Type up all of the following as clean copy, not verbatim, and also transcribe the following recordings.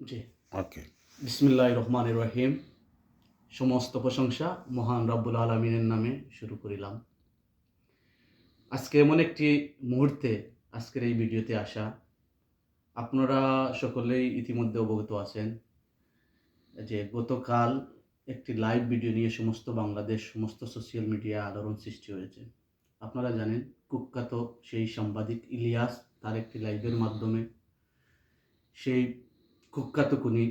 জি। ওকে। বিসমিল্লাহির রহমানির রহিম। সমস্ত প্রশংসা মহান রব্বুল আলামিনের নামে শুরু করিলাম। আজকে এমন একটি মুহূর্তে আজকের এই ভিডিওতে আসা। আপনারা সকলেই ইতিমধ্যে অবগত আছেন যে গতকাল একটি লাইভ ভিডিও নিয়ে সমস্ত বাংলাদেশ, সমস্ত সোশ্যাল মিডিয়া আলোড়ন সৃষ্টি হয়েছে। আপনারা জানেন কুখ্যাত সেই সাংবাদিক ইলিয়াস তার একটি লাইভের মাধ্যমে সেই কুখ্যাত খুনি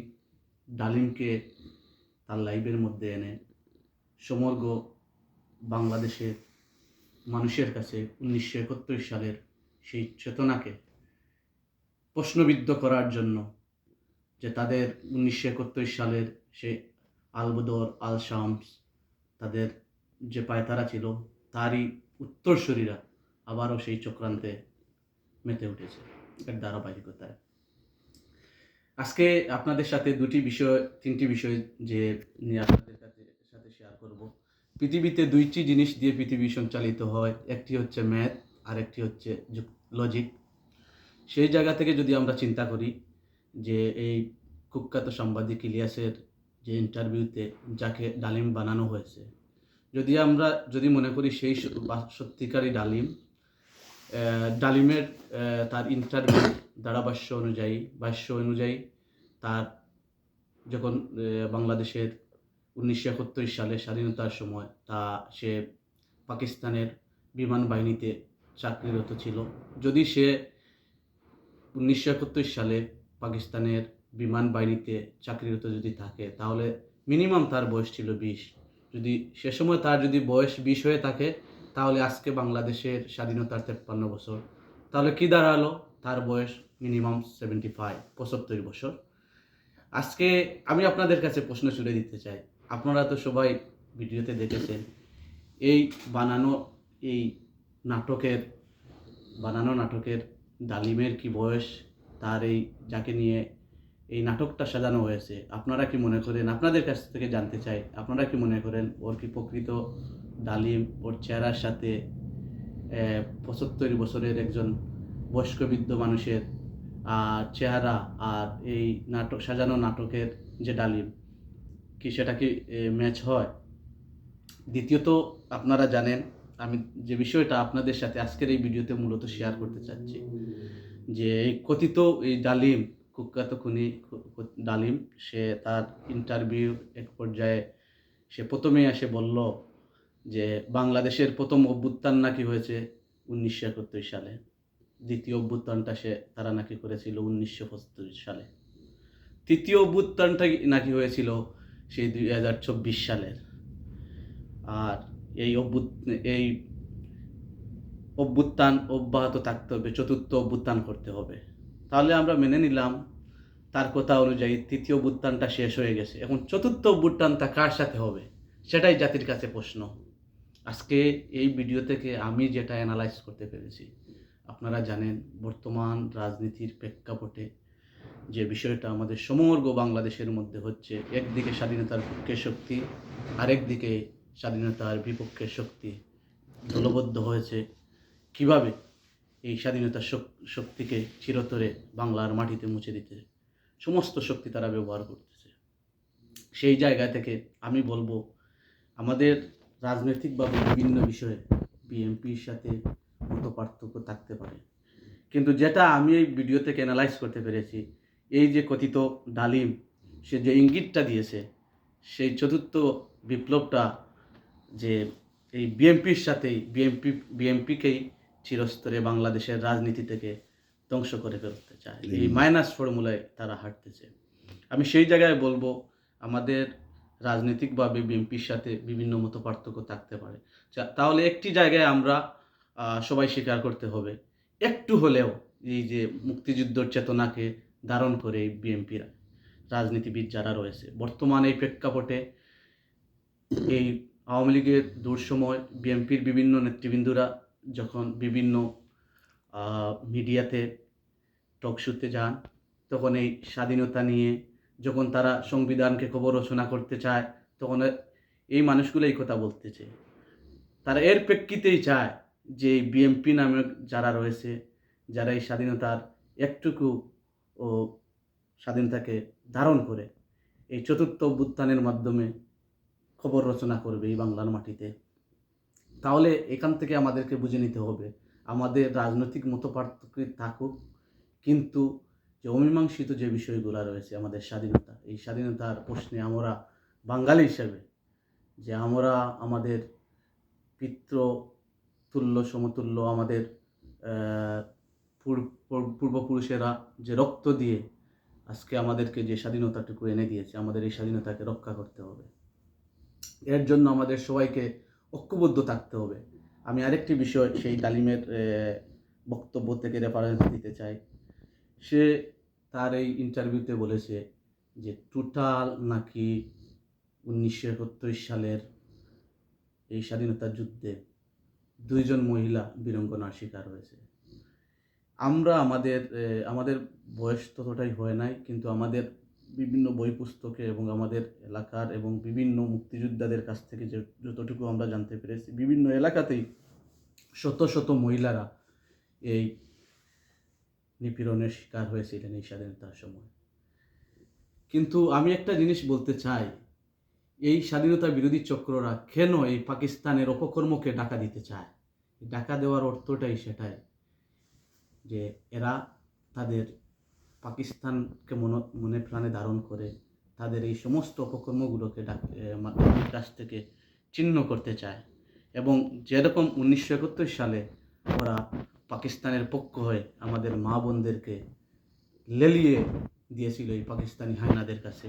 ডালিমকে তার লাইভের মধ্যে এনে সমগ্র বাংলাদেশের মানুষের কাছে 1971 সালের সেই চেতনাকে প্রশ্নবিদ্ধ করার জন্য যে তাদের 1971 সালের সেই আলবদর, আল শামস তাদের যে পায়তারা ছিল তারই উত্তরসূরিরা আবারও সেই চক্রান্তে মেতে উঠেছে এর ধারাবাহিকতায়। আজকে আপনাদের সাথে তিনটি বিষয় যে নিয়ে আপনাদের সাথে শেয়ার করব। পৃথিবীতে দুইটি জিনিস দিয়ে পৃথিবী সঞ্চালিত হয়, একটি হচ্ছে ম্যাথ আর একটি হচ্ছে লজিক। সেই জায়গা থেকে যদি আমরা চিন্তা করি যে এই কুখ্যাত সাংবাদিক ইলিয়াসের যে ইন্টারভিউতে যাকে ডালিম বানানো হয়েছে, যদি মনে করি সেই সত্যিকারই ডালিমের তার ইন্টারভিউ ধারাভাষ্য অনুযায়ী তার যখন বাংলাদেশের 1971 সালে স্বাধীনতার সময় সে পাকিস্তানের বিমান বাহিনীতে চাকরিরত ছিল। যদি সে 1971 সালে পাকিস্তানের বিমান বাহিনীতে চাকরিরত যদি থাকে তাহলে মিনিমাম তার বয়স ছিল 20। যদি সে সময় তার যদি বয়স 20 হয়ে থাকে তাহলে আজকে বাংলাদেশের স্বাধীনতার 53 বছর। তাহলে কি দাঁড়ালো? তার বয়স মিনিমাম 75 বছর। আজকে আমি আপনাদের কাছে প্রশ্ন ছুড়ে দিতে চাই। আপনারা তো সবাই ভিডিওতে দেখেছেন এই বানানো এই নাটকের ডালিমের কি বয়স, তার এই যাকে নিয়ে এই নাটকটা সাজানো হয়েছে, আপনারা কি মনে করেন? আপনাদের কাছ থেকে জানতে চাই, আপনারা কি মনে করেন ওর কি প্রকৃত ডালিম ওর চেহারার সাথে 75 বছরের একজন বয়স্ক বৃদ্ধ মানুষের চেহারা আর এই সাজানো নাটকের যে ডালিম কি সেটা কি ম্যাচ হয়? দ্বিতীয়ত, আপনারা জানেন আমি যে বিষয়টা আপনাদের সাথে আজকের এই ভিডিওতে মূলত শেয়ার করতে চাচ্ছি যে এই কথিত এই কুখ্যাত খুনি ডালিম, সে তার ইন্টারভিউ এক পর্যায়ে সে প্রথমেই এসে বলল যে বাংলাদেশের প্রথম অভ্যুত্থান নাকি হয়েছে 1971 সালে, দ্বিতীয় অভ্যুত্থানটা তারা নাকি করেছিল 1975 সালে, তৃতীয় অভ্যুত্থানটা নাকি হয়েছিল সেই 2024 সালের। আর এই অভ্যুত্থান অব্যাহত থাকতে হবে, চতুর্থ অভ্যুত্থান করতে হবে। তাহলে আমরা মেনে নিলাম তার কথা অনুযায়ী তৃতীয় অভ্যুত্থানটা শেষ হয়ে গেছে, এখন চতুর্থ অভ্যুত্থানটা কার সাথে হবে সেটাই জাতির কাছে প্রশ্ন। আজকে এই ভিডিও থেকে আমি যেটা অ্যানালাইজ করতে পেরেছি, আপনারা জানেন বর্তমান রাজনীতির প্রেক্ষাপটে যে বিষয়টা আমাদের সমগ্র বাংলাদেশের মধ্যে হচ্ছে, একদিকে স্বাধীনতার পক্ষের শক্তি, আরেকদিকে স্বাধীনতার বিপক্ষের শক্তি দলবদ্ধ হয়েছে কিভাবে এই স্বাধীনতার শক্তিকে চিরতরে বাংলার মাটিতে মুছে দিতে সমস্ত শক্তি তারা ব্যবহার করতেছে। সেই জায়গা থেকে আমি বলবো আমাদের রাজনৈতিকভাবে বিভিন্ন বিষয়ে বিএনপির সাথে মত পার্থক্য থাকতে পারে, কিন্তু যেটা আমি এই ভিডিও থেকে অ্যানালাইজ করতে পেরেছি, এই যে কথিত ডালিম সে যে ইঙ্গিতটা দিয়েছে সেই চতুর্থ বিপ্লবটা যে এই বিএনপির সাথেই বিএনপিকেই চিরস্তরে বাংলাদেশের রাজনীতি থেকে ধ্বংস করে ফেলতে চায়, এই মাইনাস ফর্মুলায় তারা হাঁটতেছে। আমি সেই জায়গায় বলবো আমাদের রাজনৈতিকভাবে বিএনপির সাথে বিভিন্ন মত পার্থক্য থাকতে পারে, তাহলে একটি জায়গায় আমরা সবাই স্বীকার করতে হবে, একটু হলেও এই যে মুক্তিযুদ্ধের চেতনাকে ধারণ করে এই বিএনপির রাজনীতিবিদ যারা রয়েছে বর্তমানে এই প্রেক্ষাপটে, এই আওয়ামী লীগের দুঃসময় বিএনপির বিভিন্ন নেতৃবৃন্দরা যখন বিভিন্ন মিডিয়াতে টক শোতে যান, তখন এই স্বাধীনতা নিয়ে যখন তারা সংবিধানকে খবর রচনা করতে চায়, তখন এই মানুষগুলো এই কথা বলতেছে। তারা এর প্রেক্ষিতেই চায় যে বিএনপি নামে যারা রয়েছে, যারা এই স্বাধীনতার একটুকু ও স্বাধীনতাকে ধারণ করে এই চতুর্থ অভ্যুত্থানের মাধ্যমে খবর রচনা করবে এই বাংলার মাটিতে, তাহলে এখান থেকে আমাদেরকে বুঝে নিতে হবে আমাদের রাজনৈতিক মতপার্থক্য থাকুক, কিন্তু যে অমীমাংসিত যে বিষয়গুলো রয়েছে আমাদের স্বাধীনতা, এই স্বাধীনতার প্রশ্নে আমরা বাঙালি হিসেবে যে আমরা আমাদের পিতৃতুল্য সমতুল্য আমাদের পূর্বপুরুষেরা যে রক্ত দিয়ে আজকে আমাদেরকে যে স্বাধীনতাটুকু এনে দিয়েছে, আমাদের এই স্বাধীনতাকে রক্ষা করতে হবে। এর জন্য আমাদের সবাইকে ঐক্যবদ্ধ থাকতে হবে। আমি আরেকটি বিষয় সেই ডালিমের বক্তব্য থেকে রেফারেন্স দিতে চাই। সে তার এই ইন্টারভিউতে বলেছে যে টোটাল নাকি 1931 সালের এই স্বাধীনতা যুদ্ধে 2 জন মহিলা বীরাঙ্গনার শিকার হয়েছে। আমরা আমাদের বয়স ততটাই হয় নাই, কিন্তু আমাদের বিভিন্ন বই পুস্তকে এবং আমাদের এলাকার এবং বিভিন্ন মুক্তিযোদ্ধাদের কাছ থেকে যতটুকু আমরা জানতে পেরেছি, বিভিন্ন এলাকাতেই শত শত মহিলারা এই নিপীড়নের শিকার হয়েছিলেন এই স্বাধীনতার সময়। কিন্তু আমি একটা জিনিস বলতে চাই, এই স্বাধীনতা বিরোধী চক্ররা কেন এই পাকিস্তানের অপকর্মকে ডাকা দিতে চায়? ডাকা দেওয়ার অর্থটাই সেটাই যে এরা তাদের পাকিস্তানকে মনে প্রাণে ধারণ করে তাদের এই সমস্ত অপকর্মগুলোকে কাছ থেকে চিহ্ন করতে চায়। এবং যেরকম 1971 সালে ওরা পাকিস্তানের পক্ষ হয়ে আমাদের মা বোনদেরকে লেলিয়ে দিয়েছিল এই পাকিস্তানি হায়নাদের কাছে,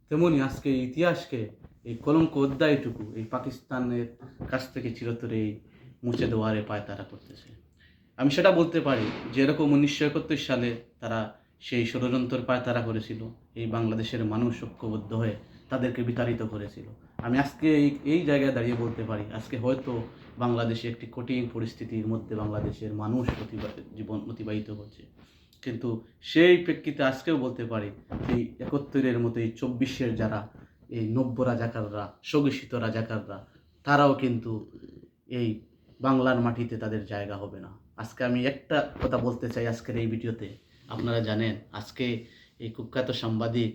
তেমনি আজকে এই ইতিহাসকে এই কলঙ্ক অধ্যায়টুকু এই পাকিস্তানের কাছ থেকে চিরতরে মুছে দেওয়ারে পায়তারা করতেছে। আমি সেটা বলতে পারি যে এরকম 1971 সালে তারা সেই ষড়যন্ত্র পায়তারা করেছিল, এই বাংলাদেশের মানুষ ঐক্যবদ্ধ হয়ে তাদেরকে বিতাড়িত করেছিল। আমি আজকে এই জায়গায় দাঁড়িয়ে বলতে পারি আজকে হয়তো বাংলাদেশে একটি কঠিন পরিস্থিতির মধ্যে বাংলাদেশের মানুষ জীবন অতিবাহিত করছে, কিন্তু সেই প্রেক্ষিতে আজকেও বলতে পারি এই 71-এর মতো এই 24-এর যারা এই নব্য রাজাকাররা, স্বঘোষিত রাজাকাররা, তারাও কিন্তু এই বাংলার মাটিতে তাদের জায়গা হবে না। আজকে আমি একটা কথা বলতে চাই আজকের এই ভিডিওতে। আপনারা জানেন আজকে এই কুখ্যাত সাংবাদিক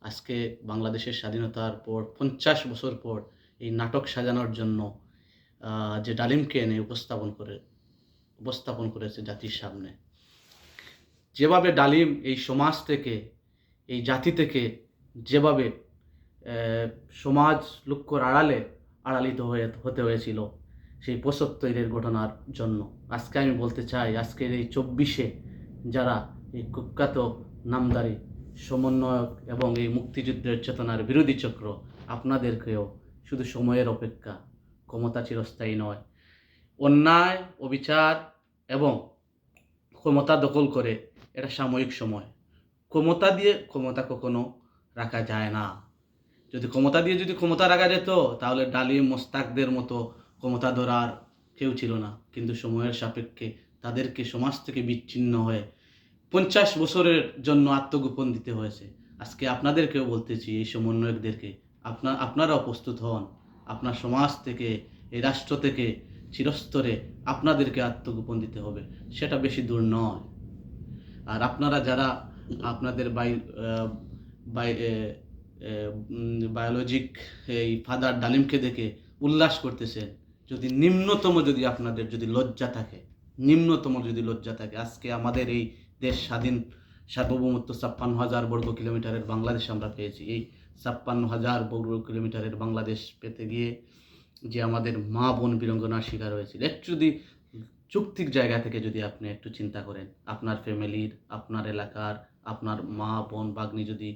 আজকে বাংলাদেশের স্বাধীনতার পর 50 বছর পর এই নাটক সাজানোর জন্য যে ডালিমকে এনে উপস্থাপন করেছে জাতির সামনে, যেভাবে ডালিম এই সমাজ থেকে এই জাতি থেকে যেভাবে সমাজ লক্ষ্যর আড়ালিত হতে হয়েছিল সেই 75-এর ঘটনার জন্য, আজকে আমি বলতে চাই আজকের এই 24-এ যারা এই কুখ্যাত নামদারি সমন্বয়ক এবং এই মুক্তিযুদ্ধের চেতনার বিরোধী চক্র, আপনাদেরকেও শুধু সময়ের অপেক্ষা, ক্ষমতা চিরস্থায়ী নয়। অন্যায় অবিচার এবং ক্ষমতা দখল করে এটা সাময়িক সময়। ক্ষমতা দিয়ে ক্ষমতা কখনো রাখা যায় না। যদি ক্ষমতা রাখা যেত তাহলে ডালিম মোস্তাকদের মতো ক্ষমতা ধরার কেউ ছিল না, কিন্তু সময়ের সাপেক্ষে তাদেরকে সমাজ থেকে বিচ্ছিন্ন হয়ে 50 বছরের জন্য আত্মগোপন দিতে হয়েছে। আজকে আপনাদেরকেও বলতেছি এই সমন্বয়কদেরকে, আপনারাও প্রস্তুত হন। আপনার সমাজ থেকে এই রাষ্ট্র থেকে চিরস্তরে আপনাদেরকে আত্মগোপন দিতে হবে, সেটা বেশি দূর নয়। আর আপনারা যারা আপনাদের বায়োলজিক এই ফাদার ডালিমকে দেখে উল্লাস করতেছেন, যদি আপনাদের যদি লজ্জা থাকে, আজকে আমাদের এই দেশ স্বাধীন সার্বভৌমত্ব 56,000 বর্গ কিলোমিটারের বাংলাদেশ আমরা পেয়েছি। এই 56,000 বর্গ কিলোমিটারের বাংলাদেশ পেতে গিয়ে যে আমাদের মা বোন বীরাঙ্গনার শিকার হয়েছিল, একটু যদি যৌক্তিক জায়গা থেকে যদি আপনি একটু চিন্তা করেন, আপনার ফ্যামিলির, আপনার এলাকার, আপনার মা বোন ভাগ্নি যদি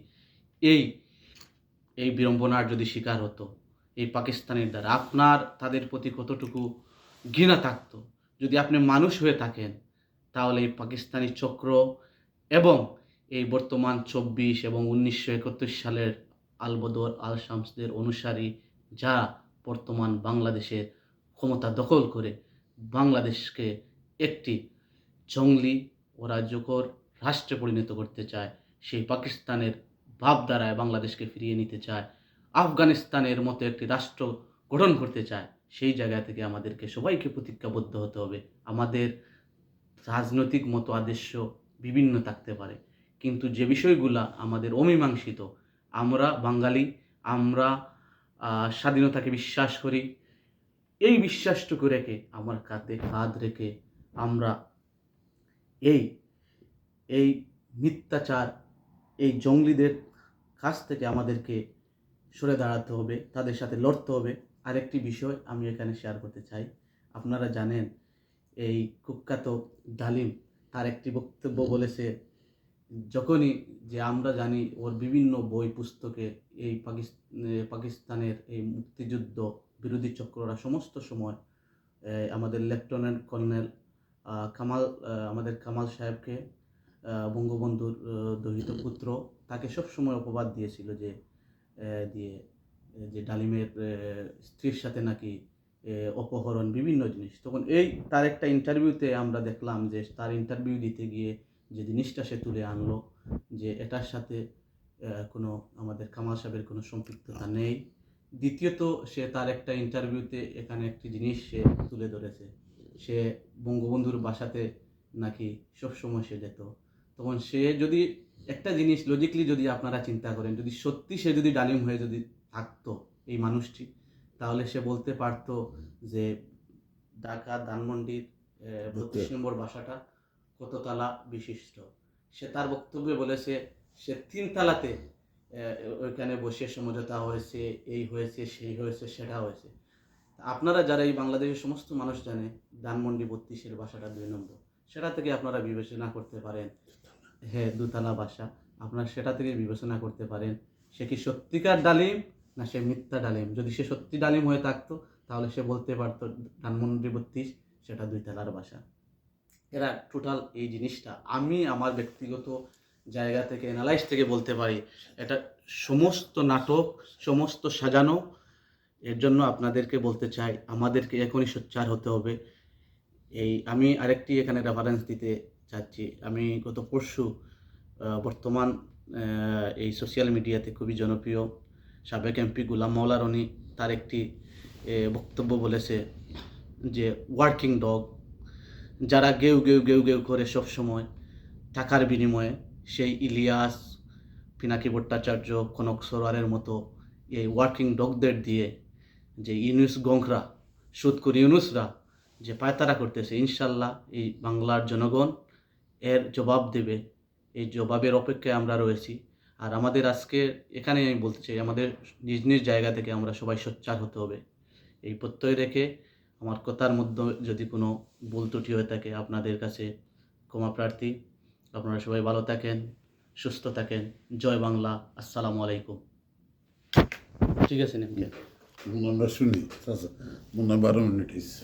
এই বিড়ম্বনার যদি শিকার হতো এই পাকিস্তানের দ্বারা, তাদের প্রতি কতটুকু ঘৃণা থাকতো। যদি আপনি মানুষ হয়ে থাকেন তাহলে এই পাকিস্তানি চক্র এবং এই বর্তমান 24 এবং 1971 সালের আলবদর আল শামসদের অনুসারী যারা বর্তমান বাংলাদেশের ক্ষমতা দখল করে বাংলাদেশকে একটি জঙ্গলি অরাজ্যকর রাষ্ট্রে পরিণত করতে চায়, সেই পাকিস্তানের ভাবধারায় বাংলাদেশকে ফিরিয়ে নিতে চায়, আফগানিস্তানের মতো একটি রাষ্ট্র গঠন করতে চায়, সেই জায়গা থেকে আমাদেরকে সবাইকে প্রতিজ্ঞাবদ্ধ হতে হবে। আমাদের রাজনৈতিক মত আদর্শ বিভিন্ন থাকতে পারে, কিন্তু যে বিষয়গুলা আমাদের অমীমাংসিত, আমরা বাঙালি, আমরা স্বাধীনতাকে বিশ্বাস করি, এই বিশ্বাসটুকু রেখে আমার কাঁধে কাঁধ রেখে আমরা এই এই মিথ্যাচার, এই জঙ্গলিদের কাছ থেকে আমাদেরকে সরে দাঁড়াতে হবে, তাদের সাথে লড়তে হবে। আরেকটি বিষয় আমি এখানে শেয়ার করতে চাই। আপনারা জানেন এই কুখ্যাত ডালিম তার একটি বক্তব্য বলেছে, যখনই যে আমরা জানি ওর বিভিন্ন বই পুস্তকে এই পাকিস্তানের এই মুক্তিযুদ্ধ বিরোধী চক্ররা সমস্ত সময় আমাদের লেফটেন্যান্ট কর্নেল আমাদের কামাল সাহেবকে, বঙ্গবন্ধুর দহিত পুত্র, তাকে সবসময় অপবাদ দিয়েছিল যে দিয়ে যে ডালিমের স্ত্রীর সাথে নাকি অপহরণ বিভিন্ন জিনিস। তখন এই তার একটা ইন্টারভিউতে আমরা দেখলাম যে তার ইন্টারভিউ দিতে গিয়ে যে জিনিসটা সে তুলে আনলো যে এটার সাথে কোনো আমাদের কামাল সাহেবের কোনো সম্পৃক্ততা নেই। দ্বিতীয়ত সে তার একটা ইন্টারভিউতে এখানে একটি জিনিস সে তুলে ধরেছে, সে বঙ্গবন্ধুর বাসাতে নাকি সবসময় সে যেত। তখন সে যদি একটা জিনিস লজিকলি যদি আপনারা চিন্তা করেন, যদি সত্যি সে যদি ডালিম হয়ে যদি থাকতো এই মানুষটি, তাহলে সে বলতে পারতো যে ঢাকা ধানমন্ডির 32 নম্বর বাসাটা কত তালা বিশিষ্ট। সে তার বক্তব্যে বলেছে সে 3 তালাতে ওইখানে বসে সমঝোতা হয়েছে, এই হয়েছে, সেই হয়েছে, সেটা হয়েছে। আপনারা যারা এই বাংলাদেশের সমস্ত মানুষ জানে ধানমন্ডি 32-এর বাসাটা 2 নম্বর, সেটা থেকে আপনারা বিবেচনা করতে পারেন, হ্যাঁ 2 তালা বাসা, আপনারা সেটা থেকে বিবেচনা করতে পারেন সে কি সত্যিকার ডালিম না সে মিথ্যা ডালিম। যদি সে সত্যি ডালিম হয়ে থাকতো তাহলে সে বলতে পারতো ধানমন্ডি 32 সেটা 2 তালার বাসা। এরা টোটাল এই জিনিসটা আমি আমার ব্যক্তিগত জায়গা থেকে অ্যানালাইজ থেকে বলতে পারি এটা সমস্ত নাটক, সমস্ত সাজানো। এর জন্য আপনাদেরকে বলতে চাই আমাদেরকে এখনই সোচ্চার হতে হবে। এই আমি আরেকটি এখানে রেফারেন্স দিতে চাচ্ছি। আমি গত পরশু বর্তমান এই সোশ্যাল মিডিয়াতে খুবই জনপ্রিয় সাবেক এমপি গোলাম মাওলা রনি তার একটি বক্তব্য বলেছে যে ওয়ার্কিং ডগ যারা গেউ গেউ গেউ গেউ করে সব সময় টাকার বিনিময়ে, সেই ইলিয়াস, পিনাকি ভট্টাচার্য, কনক সরোয়ারের মতো এই ওয়ার্কিং ডগদের দিয়ে যে ইউনুস গংরা সুদখোর ইউনুসরা যে পায়তারা করতেছে, ইনশাল্লাহ এই বাংলার জনগণ এর জবাব দেবে। এই জবাবের অপেক্ষায় আমরা রয়েছি। আর আমাদের আজকে এখানে আমি বলতে চাই আমাদের নিজ নিজ জায়গা থেকে আমরা সবাই সোচ্চার হতে হবে। এই প্রত্যয় রেখে আমার কথার মধ্যে যদি কোনো ভুল ত্রুটি হয়ে থাকে আপনাদের কাছে ক্ষমা প্রার্থী। আপনারা সবাই ভালো থাকেন, সুস্থ থাকেন। জয় বাংলা। আসসালামু আলাইকুম। ঠিক আছে নিমকে আমরা শুনি, 12 মিনিট হয়েছে।